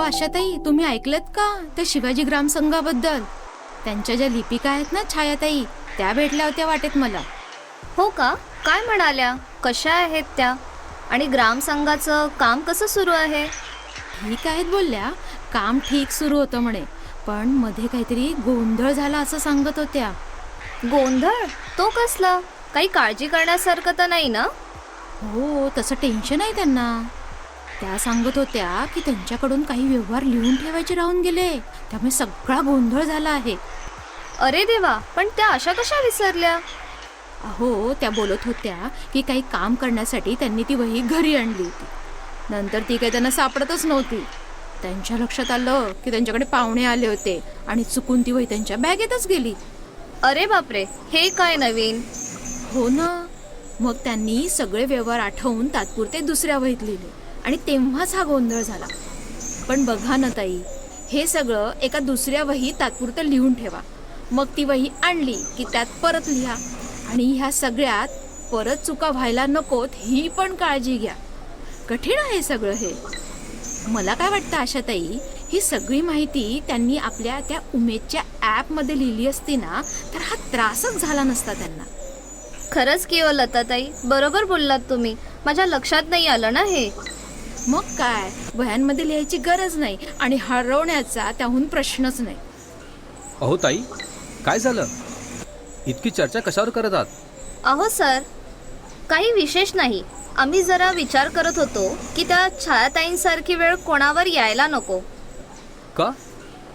आशाताई, तुम्ही ऐकलत का त्या शिवाजी ग्राम संघाबद्दल? त्यांच्या ज्या लिपिका आहेत ना छायाताई, त्या भेटल्या होत्या वाटेत मला. हो का? काय म्हणाल्या? कशा आहेत त्या? आणि ग्रामसंघाचं काम कसं सुरू आहे? ठीक आहेत बोलल्या, काम ठीक सुरू होतं म्हणे, पण मध्ये काहीतरी गोंधळ झाला असं सांगत होत्या. गोंधळ? तो कसला? काही काळजी करण्यासारखं तर नाही ना? हो, तसं टेन्शन आहे त्यांना. त्या सांगत होत्या की त्यांच्याकडून काही व्यवहार लिहून ठेवायचे राहून गेले, त्यामुळे सगळा गोंधळ झाला आहे. अरे देवा, पण त्या अशा कशा विसरल्या? अहो, त्या बोलत होत्या की काही काम करण्यासाठी त्यांनी ती वही घरी आणली होती. नंतर ती काही त्यांना सापडतच नव्हती. त्यांच्या लक्षात आलं की त्यांच्याकडे पाहुणे आले होते आणि चुकून ती वही त्यांच्या बॅगेतच गेली. अरे बापरे, हे काय नवीन? हो ना. मग त्यांनी सगळे व्यवहार आठवून तात्पुरते दुसऱ्या वहीत लिहिले आणि तेव्हाच हा गोंधळ झाला. पण बघा ना ताई, हे सगळं एका दुसऱ्या वहीत तात्पुरतं लिहून ठेवा, मग ती वही आणली की त्यात परत लिहा, आणि ह्या सगळ्यात परत चुका व्हायला नकोत ही पण काळजी घ्या. कठीण आहे सगळं हे. मला काय वाटतं आशाताई, ही सगळी माहिती त्यांनी आपल्या त्या उमेदच्या ॲपमध्ये लिहिली असती ना, तर हा त्रासच झाला नसता त्यांना. खरंच की हो लताताई, बरोबर बोललात तुम्ही. माझ्या लक्षात नाही आलं ना हे. मग काय, वह्यांमध्ये लिहायची गरज नाही आणि हरवण्याचा त्याहून प्रश्नच नाही. अहो ताई, काय झालं? इतकी चर्चा कशावर करत आहात? अहो सर, काही विशेष नाही. आम्ही जरा विचार करत होतो की त्या छायाताईंसारखी वेळ कोणावर यायला नको. का?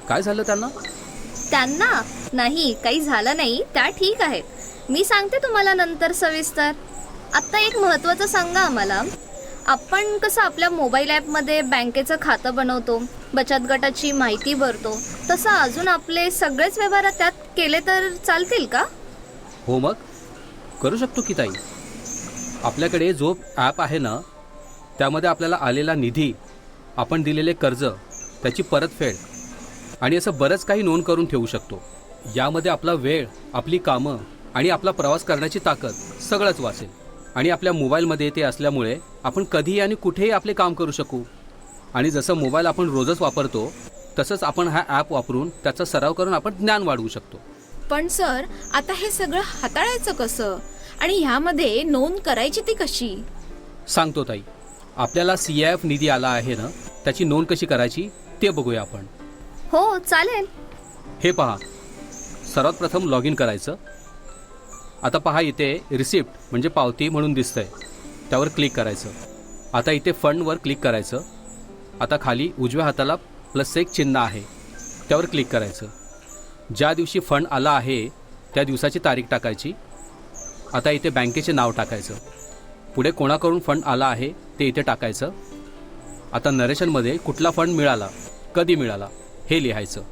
काय झालं त्यांना? त्यांना नाही, काही झालं नाही, त्या ठीक आहेत. मी सांगते तुम्हाला नंतर सविस्तर. आत्ता एक महत्त्वाचं सांगा आम्हाला. आपण कसं आपल्या मोबाईल ॲपमध्ये बँकेचं खातं बनवतो, बचत गटाची माहिती भरतो, तसं अजून आपले सगळेच व्यवहार त्यात केले तर चालतील का? हो, मग करू शकतो की ताई. आपल्याकडे जो ॲप आहे ना, त्यामध्ये आपल्याला आलेला निधी, आपण दिलेले कर्ज, त्याची परतफेड आणि असं बरंच काही नोंद करून ठेवू शकतो. यामध्ये आपला वेळ, आपली कामं आणि आपला प्रवास करण्याची ताकद सगळंच वाचेल. आणि आपल्या मोबाईलमध्ये ते असल्यामुळे आपण कधीही आणि कुठेही आपले काम करू शकू. आणि जसं मोबाईल आपण रोजच वापरतो, तसंच आपण हा ॲप वापरून त्याचा सराव करून आपण ज्ञान वाढवू शकतो. पण सर, आता हे सगळं हाताळायचं कसं आणि ह्यामध्ये नोंद करायची ती कशी? सांगतो ताई. आपल्याला CIF निधी आला आहे ना, त्याची नोंद कशी करायची ते बघूया आपण. हो चालेल. हे पहा, सर्वात प्रथम लॉग इन करायचं. आता पहा, इथे रिसिप्ट म्हणजे पावती म्हणून दिसतंय, त्यावर क्लिक करायचं. आता इथे फंडवर क्लिक करायचं. आता खाली उजव्या हाताला प्लस एक चिन्ह आहे, त्यावर क्लिक करायचं. ज्या दिवशी फंड आला आहे त्या दिवसाची तारीख टाकायची. आता इथे बँकेचे नाव टाकायचं. पुढे कोणाकडून फंड आला आहे ते इथे टाकायचं. आता नरेशनमध्ये कुठला फंड मिळाला, कधी मिळाला हे लिहायचं.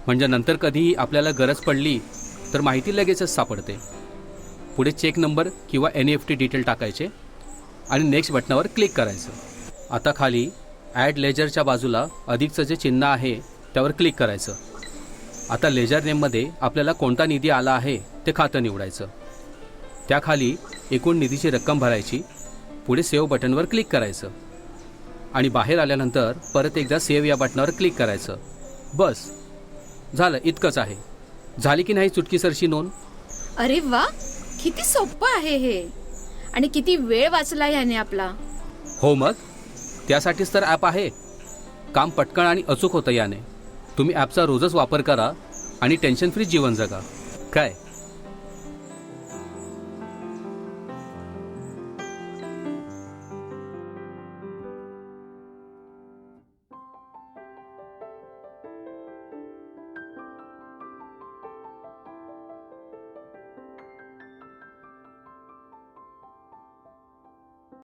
म्हणजे नंतर कधीही आपल्याला गरज पडली तर माहिती लगेचच सापडते. पुढे चेक नंबर किंवा NEFT डिटेल टाकायचे आणि नेक्स्ट बटनावर क्लिक करायचं. आता खाली ॲड लेजरच्या बाजूला अधिकचं जे चिन्ह आहे त्यावर क्लिक करायचं. आता लेजर नेममध्ये आपल्याला कोणता निधी आला आहे ते खातं निवडायचं. त्याखाली एकूण निधीची रक्कम भरायची. पुढे सेव्ह बटनवर क्लिक करायचं आणि बाहेर आल्यानंतर परत एकदा सेव्ह या बटनावर क्लिक करायचं. बस झालं, इतकंच आहे. झाली की नाही चुटकीसरशी नोंद? अरे वा, किती सोपं आहे हे आणि किती वेळ वाचला याने आपला. हो, मग त्यासाठीच तर ॲप आहे. काम पटकन आणि अचूक होतं याने. तुम्ही ॲपचा रोजच वापर करा आणि टेन्शन फ्री जीवन जगा. काय?